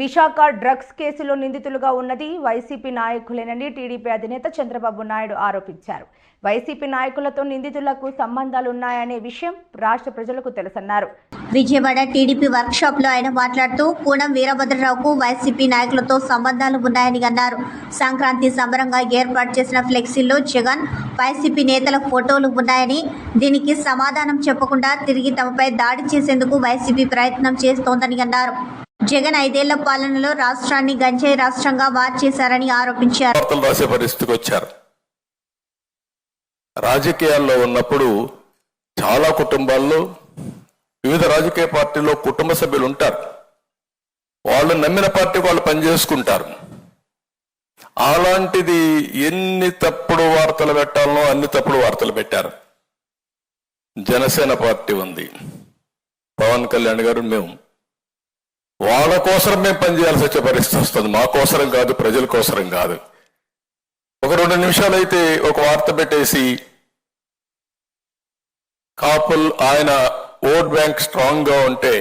Visakha drugs కేసులో నిందితులుగా ఉన్నది వైసీపీ నాయకులేనని టీడీపీ అధినేత చంద్రబాబు నాయుడు ఆరోపించారు. వైసీపీ నాయకులతో నిందితులకు సంబంధాలున్నాయనే విషయం రాష్ట్ర ప్రజలకు తెలుసన్నారు. విజయవాడ టీడీపీ వర్క్షాప్ లో ఆయన మాట్లాడుతూ పూనం వీరభద్రరావుకు వైసీపీ నాయకులతో సంబంధాలు ఉన్నాయని అన్నారు. సంక్రాంతి సంబరంగా ఏర్పాటు చేసిన ఫ్లెక్సీల్లో జగన్ వైసీపీ నేతల ఫోటోలు ఉన్నాయని, దీనికి సమాధానం చెప్పకుండా తిరిగి తమపై దాడి చేసేందుకు వైసీపీ ప్రయత్నం చేస్తోందని అన్నారు. జగన్ 5 ఏళ్ల పాలనలో రాష్ట్రాన్ని గంజాయి రాష్ట్రంగా మార్చేశారని ఆరోపించారు. రాజకీయాల్లో ఉన్నప్పుడు చాలా కుటుంబాల్లో వివిధ రాజకీయ పార్టీలో కుటుంబ సభ్యులు ఉంటారు. వాళ్ళు నమ్మిన పార్టీకి వాళ్ళు పనిచేసుకుంటారు. అలాంటిది ఎన్ని తప్పుడు వార్తలు పెట్టాలనో అన్ని తప్పుడు వార్తలు పెట్టారు. జనసేన పార్టీ ఉంది, పవన్ కళ్యాణ్ గారు, మేము వాళ్ళ కోసం మేము పనిచేయాల్సి వచ్చే పరిస్థితి వస్తుంది. మా కోసరం కాదు, ప్రజల కోసరం కాదు. ఒక 2 నిమిషాలు అయితే ఒక వార్త పెట్టేసి కాపుల్ ఆయన ఓట్ బ్యాంక్ స్ట్రాంగ్ గా ఉంటే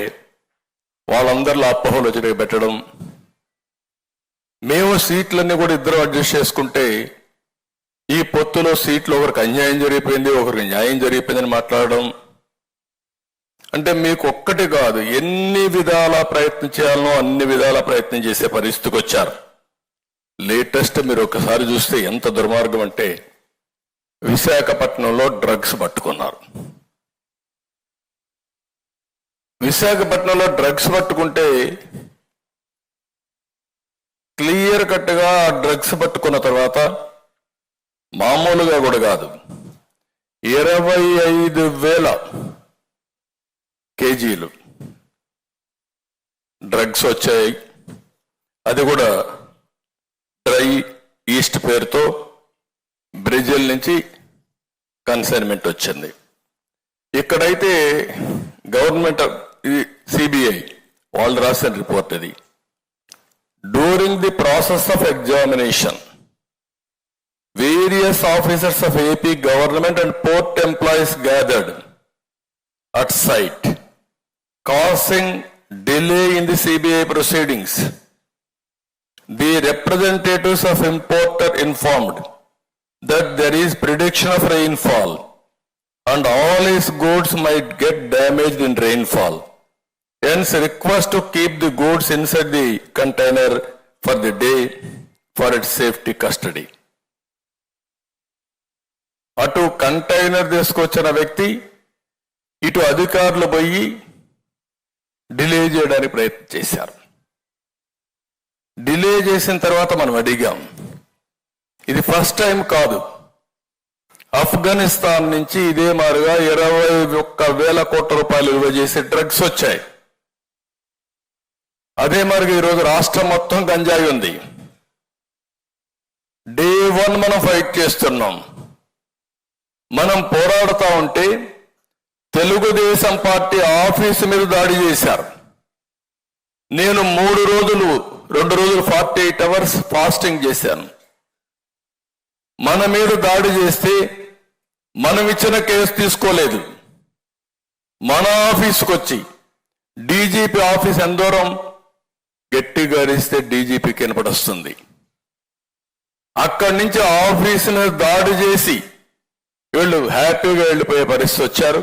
వాళ్ళందరిలో అపోహలు వచ్చి పెట్టడం, మేము సీట్లన్నీ కూడా ఇద్దరు అడ్జస్ట్ చేసుకుంటే ఈ పొత్తులో సీట్లు ఒకరికి అన్యాయం జరిగిపోయింది, ఒకరికి న్యాయం జరిగిపోయిందని మాట్లాడడం. అంటే మీకు ఒక్కటి కాదు, ఎన్ని విధాల ప్రయత్నం చేయాలనో అన్ని విధాల ప్రయత్నం చేసే పరిస్థితికి వచ్చారు. లేటెస్ట్ మీరు ఒకసారి చూస్తే ఎంత దుర్మార్గం అంటే విశాఖపట్నంలో డ్రగ్స్ పట్టుకున్నారు. విశాఖపట్నంలో డ్రగ్స్ పట్టుకుంటే క్లియర్ కట్గా డ్రగ్స్ పట్టుకున్న తర్వాత మామూలుగా కూడా కాదు, 25,000 కేజీలు డ్రగ్స్ వచ్చాయి. అది కూడా డ్రై ఈస్ట్ పేరుతో బ్రెజిల్ నుంచి కన్సైన్మెంట్ వచ్చింది. ఇక్కడైతే గవర్నమెంట్ సిబిఐ వాళ్ళు రాసిన రిపోర్ట్ ఇది. During the process of examination various officers of AP government and port employees gathered at site, causing delay in the CBI proceedings. The representatives of importer informed that there is prediction of rainfall and all his goods might get damaged in rainfall. Hence request to keep the goods inside the container for the day for its safety custody. అటు container తీసుకొచ్చిన వ్యక్తి ఇటు అధికారులు పోయి delay చేయడానికి ప్రయత్నం చేశారు. Delay చేసిన తర్వాత మనం అడిగాం, ఇది ఫస్ట్ టైం కాదు. ఆఫ్ఘనిస్తాన్ నుంచి ఇదే మారుగా 21,000 కోట్ల రూపాయలు విలువ చేసే డ్రగ్స్ వచ్చాయి. అదే మారుగా ఈరోజు రాష్ట్రం మొత్తం గంజాయి ఉంది. డే 1 మనం ఫైట్ చేస్తున్నాం. మనం పోరాడుతూ ఉంటే తెలుగుదేశం పార్టీ ఆఫీసు మీద దాడి చేశారు. నేను 2 రోజులు 48 అవర్స్ ఫాస్టింగ్ చేశాను. మన మీద దాడి చేస్తే మనం ఇచ్చిన కేసు తీసుకోలేదు. మన ఆఫీసుకు వచ్చి డీజీపీ ఆఫీస్ ఎంత దూరం గట్టిగా అరిస్తే డీజీపీకి వినపడొస్తుంది. అక్కడి నుంచి ఆఫీసును దాడి చేసి వీళ్ళు హ్యాపీగా వెళ్ళిపోయే పరిస్థితి వచ్చారు.